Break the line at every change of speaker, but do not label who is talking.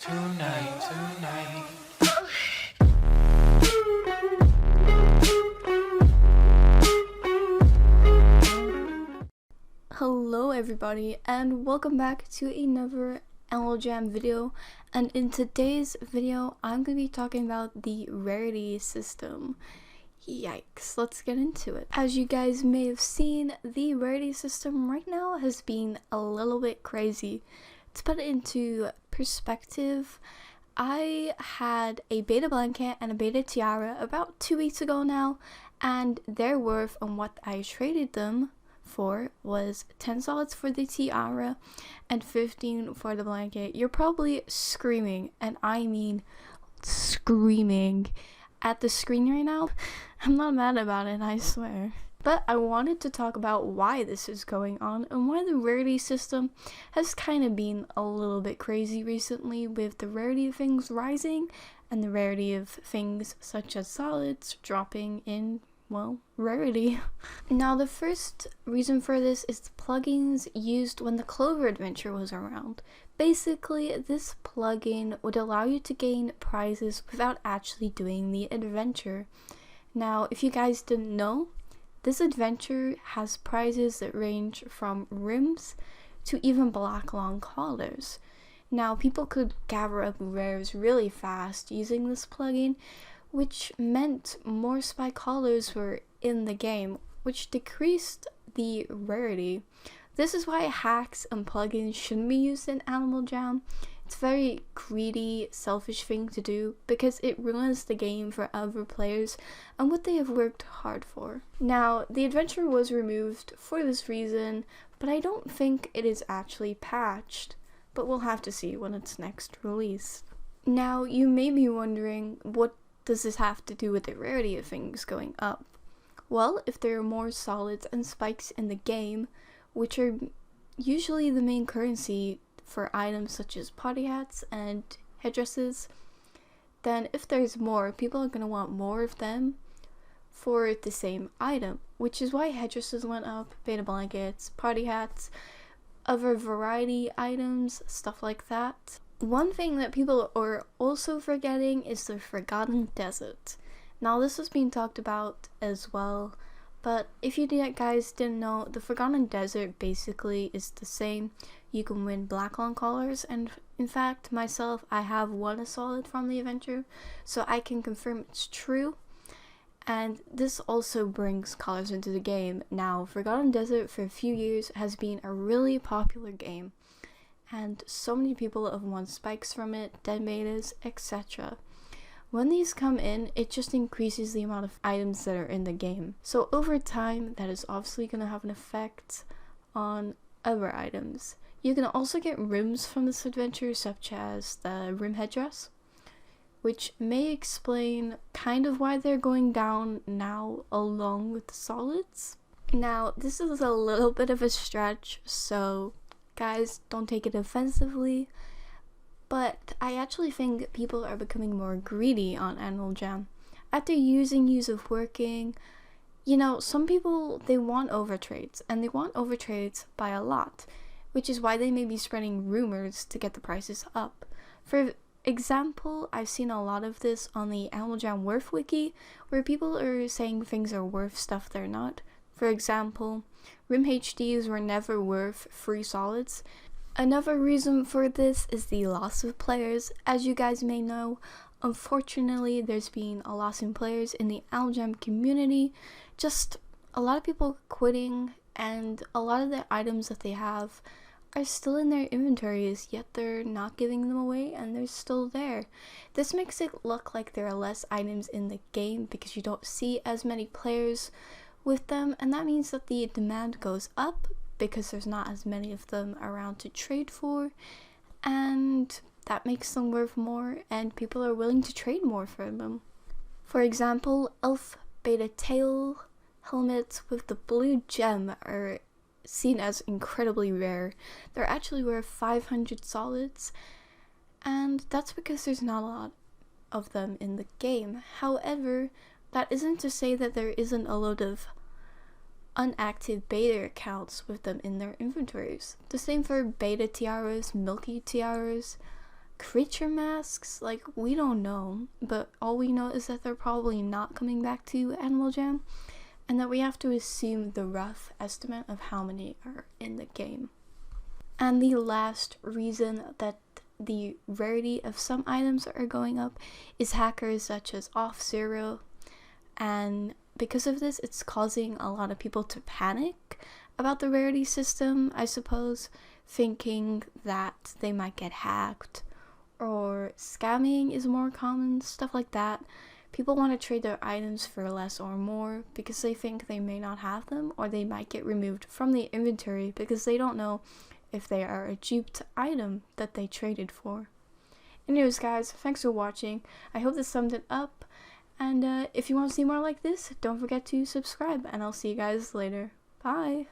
tonight.
Hello everybody and welcome back to another Animal Jam video, and in today's video I'm going to be talking about the rarity system. Yikes, let's get into it. As you guys may have seen, the rarity system right now has been a little bit crazy. To put it into perspective, I had a beta blanket and a beta tiara about 2 weeks ago now, and their worth on what I traded them for was 10 solids for the tiara and 15 for the blanket. You're probably screaming, and I mean screaming, at the screen right now. I'm not mad about it, I swear. But I wanted to talk about why this is going on and why the rarity system has kind of been a little bit crazy recently, with the rarity of things rising and the rarity of things such as solids dropping in, well, rarity. Now, the first reason for this is the plugins used when the Clover adventure was around. Basically, this plugin would allow you to gain prizes without actually doing the adventure. Now, if you guys didn't know, this adventure has prizes that range from rims to even black long collars. Now, people could gather up rares really fast using this plugin, which meant more spy collars were in the game, which decreased the rarity. This is why hacks and plugins shouldn't be used in Animal Jam. It's a very greedy, selfish thing to do because it ruins the game for other players and what they have worked hard for. Now, the adventure was removed for this reason, but I don't think it is actually patched, but we'll have to see when it's next released. Now, you may be wondering, what does this have to do with the rarity of things going up? Well, if there are more solids and spikes in the game, which are usually the main currency for items such as party hats and headdresses, then if there's more, people are going to want more of them for the same item, which is why headdresses went up, beta blankets, party hats, other variety items, stuff like that. One thing that people are also forgetting is the Forgotten Desert. Now, this was being talked about as well, but if you guys didn't know, the Forgotten Desert basically is the same. You can win black long collars, and in fact, myself, I have won a solid from the adventure, so I can confirm it's true. And this also brings collars into the game. Now, Forgotten Desert for a few years has been a really popular game, and so many people have won spikes from it, dead betas, etc. When these come in, it just increases the amount of items that are in the game. So over time, that is obviously going to have an effect on other items. You can also get rims from this adventure, such as the rim headdress, which may explain kind of why they're going down now along with the solids. Now, this is a little bit of a stretch, so guys, don't take it offensively, but I actually think people are becoming more greedy on Animal Jam. After years and years of working, you know, some people, they want overtrades, and they want overtrades by a lot, which is why they may be spreading rumors to get the prices up. For example, I've seen a lot of this on the Animal Jam Worth Wiki, where people are saying things are worth stuff they're not. For example, rim HDs were never worth free solids. Another reason for this is the loss of players. As you guys may know, unfortunately, there's been a loss in players in the Animal Jam community. Just a lot of people quitting, and a lot of the items that they have are still in their inventories, yet they're not giving them away and they're still there. This makes it look like there are less items in the game because you don't see as many players with them, and that means that the demand goes up because there's not as many of them around to trade for, and that makes them worth more, and people are willing to trade more for them. For example, elf beta tail helmets with the blue gem are seen as incredibly rare. They're actually worth 500 solids, and that's because there's not a lot of them in the game. However, that isn't to say that there isn't a load of unactive beta accounts with them in their inventories. The same for beta tiaras, milky tiaras, creature masks, like, we don't know, but all we know is that they're probably not coming back to Animal Jam, and that we have to assume the rough estimate of how many are in the game. And the last reason that the rarity of some items are going up is hackers such as Off-Zero, and because of this, it's causing a lot of people to panic about the rarity system, I suppose, thinking that they might get hacked, or scamming is more common, stuff like that. People want to trade their items for less or more because they think they may not have them, or they might get removed from the inventory because they don't know if they are a duped item that they traded for. Anyways guys, thanks for watching. I hope this summed it up, and if you want to see more like this, don't forget to subscribe, and I'll see you guys later. Bye!